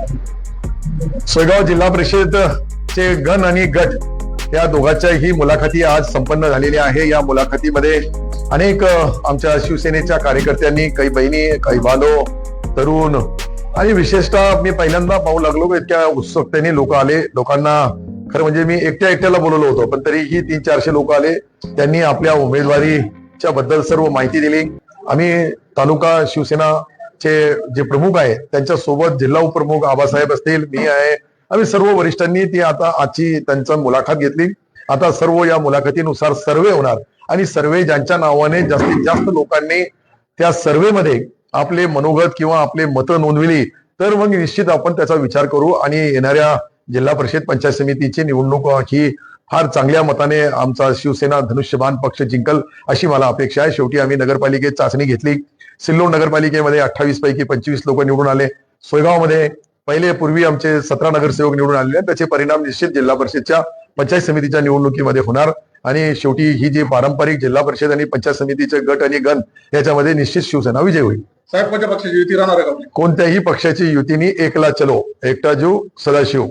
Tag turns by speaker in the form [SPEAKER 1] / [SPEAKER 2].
[SPEAKER 1] सोयगाव जिल्हा परिषदचे गण आणि गट या दोघांच्याही मुलाखती आज संपन्न झालेल्या आहे। या मुलाखतीमध्ये अनेक आमच्या शिवसेनेच्या कार्यकर्त्यांनी, काही बहिणी, काही बालो, तरुण आणि विशेषतः मी पहिल्यांदा पाहू लागलो इतक्या उत्सुकतेने लोक आले। लोकांना खरं म्हणजे मी एकट्याला बोलवलो होतो, पण तरीही 300-400 लोक आले। त्यांनी आपल्या उमेदवारीच्या बद्दल सर्व माहिती दिली। आम्ही तालुका शिवसेनाचे जे प्रमुख आहे त्यांच्या सोबत जिल्हा उपप्रमुख आबासाहेब असतील, मी आहे, आम्ही सर्व वरिष्ठांनी ती आता आजची त्यांचा मुलाखत घेतली। आता सर्व या मुलाखतीनुसार सर्वे होणार आणि सर्वे ज्यांच्या नावाने जास्तीत जास्त लोकांनी त्या सर्वेमध्ये आपले मनोगत किंवा आपले मतं नोंदविली तर मग निश्चित आपण त्याचा विचार करू आणि येणाऱ्या जिल्हा परिषद पंचायत समितीची निवडणूक ही फार चांगल्या मताने आमचा शिवसेना धनुष्यबाण पक्ष जिंकल अशी मला अपेक्षा आहे। शेवटी आम्ही नगरपालिकेत चाचणी घेतली। सिल्लोड नगरपालिकेमध्ये 28 पैकी 25 लोक निवडून आले। सोयगावमध्ये पूर्वी आमचे 17 नगरसेवक निवडून आलेले, त्याचे परिणाम निश्चित जिल्हा परिषदच्या पंचायत समितीच्या निवडणुकीमध्ये होणार आणि शेवटी ही जी पारंपरिक जिल्हा परिषद आणि पंचायत समितीचे गट आणि गण याच्यामध्ये निश्चित शिवसेना विजय होईल।
[SPEAKER 2] साहेब, कोणत्या पक्षाची युती राहणार आहे का?
[SPEAKER 1] कोणत्याही पक्षाची युतीनी एकला चलो, एकटा जीव सदाशिव।